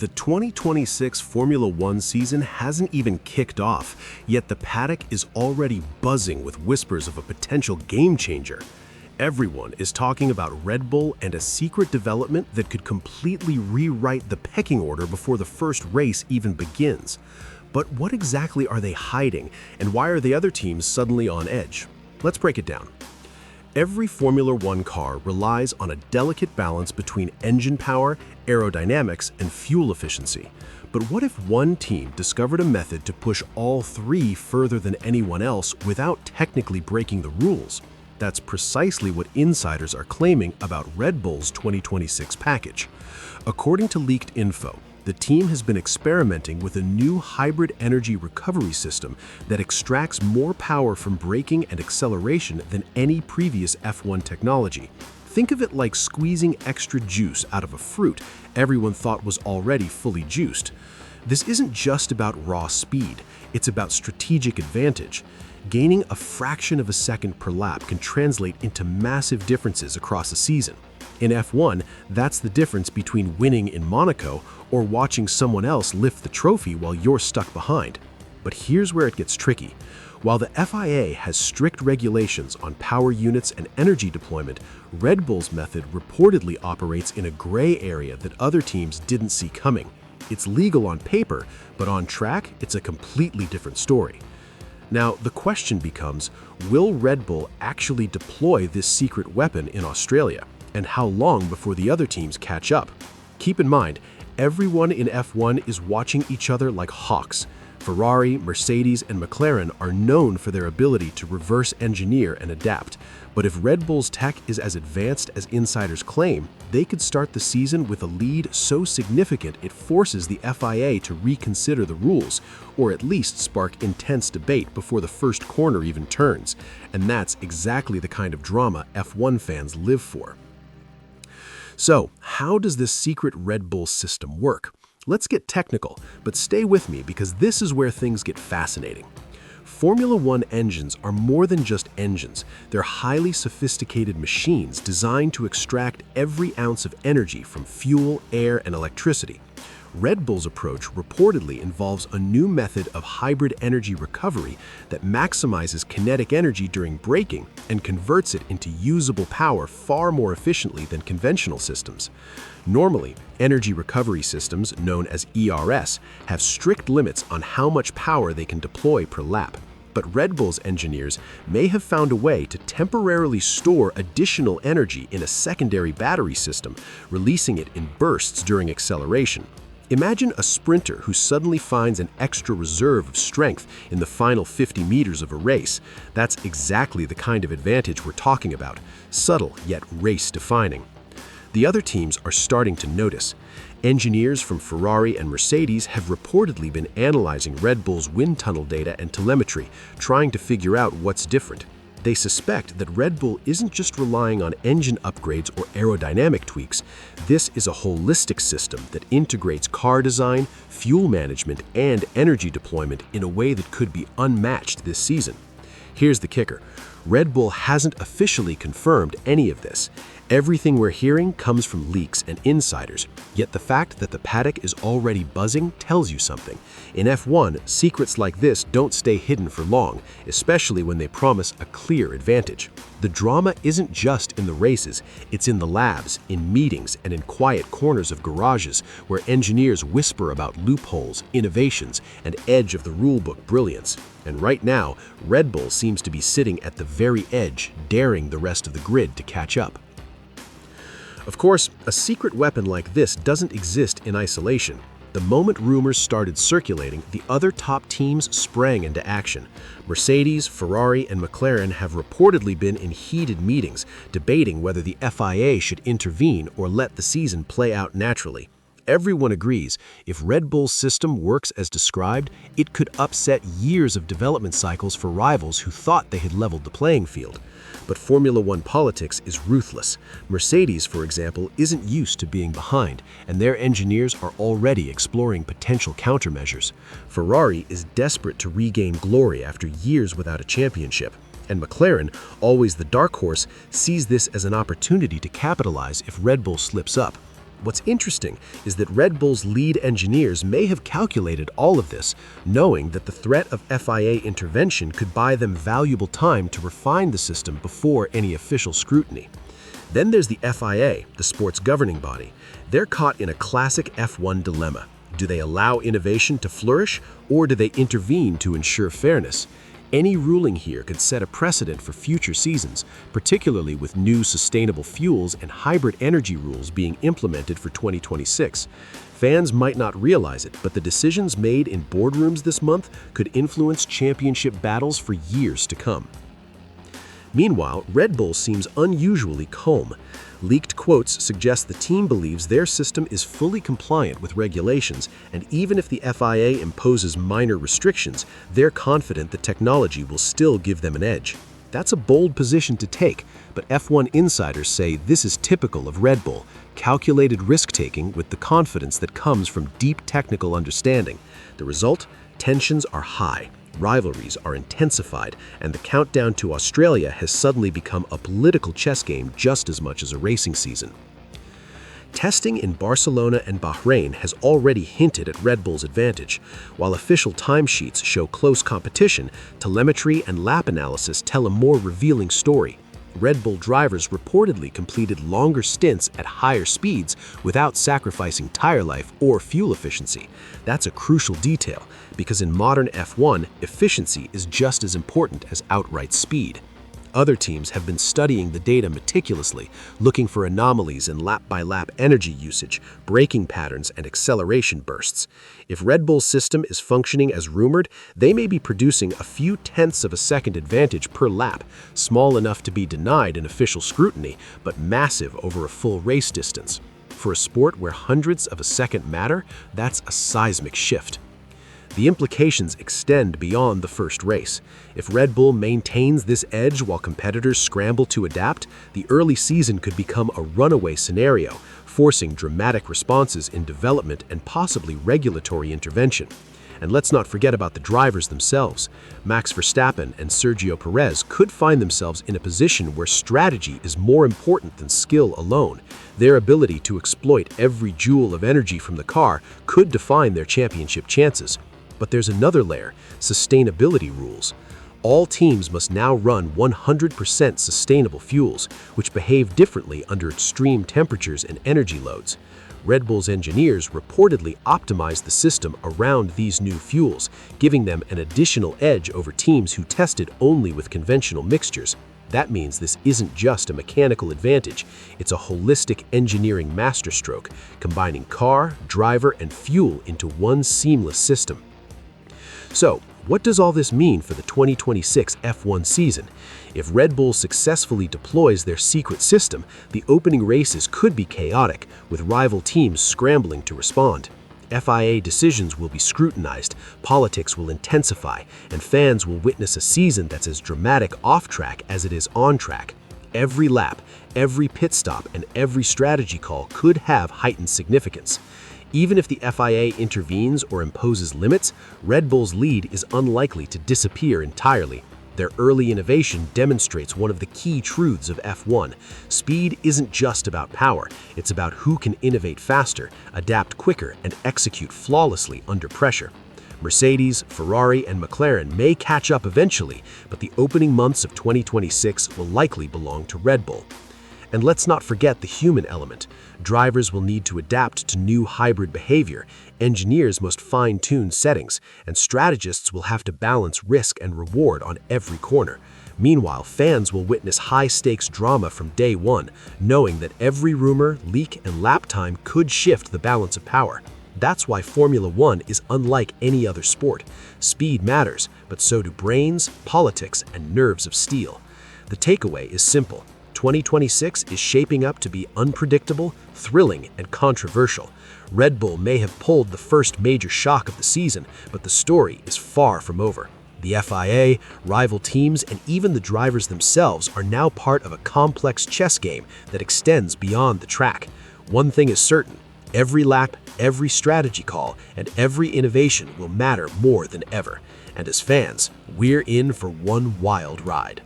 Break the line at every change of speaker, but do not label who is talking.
The 2026 Formula One season hasn't even kicked off, yet the paddock is already buzzing with whispers of a potential game changer. Everyone is talking about Red Bull and a secret development that could completely rewrite the pecking order before the first race even begins. But what exactly are they hiding, and why are the other teams suddenly on edge? Let's break it down. Every Formula One car relies on a delicate balance between engine power, aerodynamics, and fuel efficiency. But what if one team discovered a method to push all three further than anyone else without technically breaking the rules? That's precisely what insiders are claiming about Red Bull's 2026 package. According to leaked info, the team has been experimenting with a new hybrid energy recovery system that extracts more power from braking and acceleration than any previous F1 technology. Think of it like squeezing extra juice out of a fruit everyone thought was already fully juiced. This isn't just about raw speed, it's about strategic advantage. Gaining a fraction of a second per lap can translate into massive differences across a season. In F1, that's the difference between winning in Monaco or watching someone else lift the trophy while you're stuck behind. But here's where it gets tricky. While the FIA has strict regulations on power units and energy deployment, Red Bull's method reportedly operates in a gray area that other teams didn't see coming. It's legal on paper, but on track, it's a completely different story. Now, the question becomes, will Red Bull actually deploy this secret weapon in Australia? And how long before the other teams catch up? Keep in mind, everyone in F1 is watching each other like hawks. Ferrari, Mercedes, and McLaren are known for their ability to reverse engineer and adapt. But if Red Bull's tech is as advanced as insiders claim, they could start the season with a lead so significant it forces the FIA to reconsider the rules, or at least spark intense debate before the first corner even turns. And that's exactly the kind of drama F1 fans live for. So, how does this secret Red Bull system work? Let's get technical, but stay with me because this is where things get fascinating. Formula One engines are more than just engines. They're highly sophisticated machines designed to extract every ounce of energy from fuel, air, and electricity. Red Bull's approach reportedly involves a new method of hybrid energy recovery that maximizes kinetic energy during braking and converts it into usable power far more efficiently than conventional systems. Normally, energy recovery systems, known as ERS, have strict limits on how much power they can deploy per lap. But Red Bull's engineers may have found a way to temporarily store additional energy in a secondary battery system, releasing it in bursts during acceleration. Imagine a sprinter who suddenly finds an extra reserve of strength in the final 50 meters of a race. That's exactly the kind of advantage we're talking about, subtle yet race-defining. The other teams are starting to notice. Engineers from Ferrari and Mercedes have reportedly been analyzing Red Bull's wind tunnel data and telemetry, trying to figure out what's different. They suspect that Red Bull isn't just relying on engine upgrades or aerodynamic tweaks. This is a holistic system that integrates car design, fuel management, and energy deployment in a way that could be unmatched this season. Here's the kicker. Red Bull hasn't officially confirmed any of this. Everything we're hearing comes from leaks and insiders, yet the fact that the paddock is already buzzing tells you something. In F1, secrets like this don't stay hidden for long, especially when they promise a clear advantage. The drama isn't just in the races, it's in the labs, in meetings, and in quiet corners of garages where engineers whisper about loopholes, innovations, and edge of the rulebook brilliance. And right now, Red Bull seems to be sitting at the very edge, daring the rest of the grid to catch up. Of course, a secret weapon like this doesn't exist in isolation. The moment rumors started circulating, the other top teams sprang into action. Mercedes, Ferrari, and McLaren have reportedly been in heated meetings, debating whether the FIA should intervene or let the season play out naturally. Everyone agrees, if Red Bull's system works as described, it could upset years of development cycles for rivals who thought they had leveled the playing field. But Formula One politics is ruthless. Mercedes, for example, isn't used to being behind, and their engineers are already exploring potential countermeasures. Ferrari is desperate to regain glory after years without a championship. And McLaren, always the dark horse, sees this as an opportunity to capitalize if Red Bull slips up. What's interesting is that Red Bull's lead engineers may have calculated all of this, knowing that the threat of FIA intervention could buy them valuable time to refine the system before any official scrutiny. Then there's the FIA, the sport's governing body. They're caught in a classic F1 dilemma. Do they allow innovation to flourish, or do they intervene to ensure fairness? Any ruling here could set a precedent for future seasons, particularly with new sustainable fuels and hybrid energy rules being implemented for 2026. Fans might not realize it, but the decisions made in boardrooms this month could influence championship battles for years to come. Meanwhile, Red Bull seems unusually calm. Leaked quotes suggest the team believes their system is fully compliant with regulations, and even if the FIA imposes minor restrictions, they're confident the technology will still give them an edge. That's a bold position to take, but F1 insiders say this is typical of Red Bull, calculated risk-taking with the confidence that comes from deep technical understanding. The result? Tensions are high. Rivalries are intensified, and the countdown to Australia has suddenly become a political chess game just as much as a racing season. Testing in Barcelona and Bahrain has already hinted at Red Bull's advantage. While official timesheets show close competition, telemetry and lap analysis tell a more revealing story. Red Bull drivers reportedly completed longer stints at higher speeds without sacrificing tire life or fuel efficiency. That's a crucial detail, because in modern F1, efficiency is just as important as outright speed. Other teams have been studying the data meticulously, looking for anomalies in lap-by-lap energy usage, braking patterns, and acceleration bursts. If Red Bull's system is functioning as rumored, they may be producing a few tenths of a second advantage per lap, small enough to be denied in official scrutiny, but massive over a full race distance. For a sport where hundredths of a second matter, that's a seismic shift. The implications extend beyond the first race. If Red Bull maintains this edge while competitors scramble to adapt, the early season could become a runaway scenario, forcing dramatic responses in development and possibly regulatory intervention. And let's not forget about the drivers themselves. Max Verstappen and Sergio Perez could find themselves in a position where strategy is more important than skill alone. Their ability to exploit every joule of energy from the car could define their championship chances. But there's another layer: sustainability rules. All teams must now run 100% sustainable fuels, which behave differently under extreme temperatures and energy loads. Red Bull's engineers reportedly optimized the system around these new fuels, giving them an additional edge over teams who tested only with conventional mixtures. That means this isn't just a mechanical advantage, it's a holistic engineering masterstroke, combining car, driver, and fuel into one seamless system. So, what does all this mean for the 2026 F1 season? If Red Bull successfully deploys their secret system, the opening races could be chaotic, with rival teams scrambling to respond. FIA decisions will be scrutinized, politics will intensify, and fans will witness a season that's as dramatic off-track as it is on-track. Every lap, every pit stop, and every strategy call could have heightened significance. Even if the FIA intervenes or imposes limits, Red Bull's lead is unlikely to disappear entirely. Their early innovation demonstrates one of the key truths of F1. Speed isn't just about power, it's about who can innovate faster, adapt quicker, and execute flawlessly under pressure. Mercedes, Ferrari, and McLaren may catch up eventually, but the opening months of 2026 will likely belong to Red Bull. And let's not forget the human element. Drivers will need to adapt to new hybrid behavior, engineers must fine-tune settings, and strategists will have to balance risk and reward on every corner. Meanwhile, fans will witness high-stakes drama from day one, knowing that every rumor, leak, and lap time could shift the balance of power. That's why Formula One is unlike any other sport. Speed matters, but so do brains, politics, and nerves of steel. The takeaway is simple. 2026 is shaping up to be unpredictable, thrilling, and controversial. Red Bull may have pulled the first major shock of the season, but the story is far from over. The FIA, rival teams, and even the drivers themselves are now part of a complex chess game that extends beyond the track. One thing is certain: every lap, every strategy call, and every innovation will matter more than ever. And as fans, we're in for one wild ride.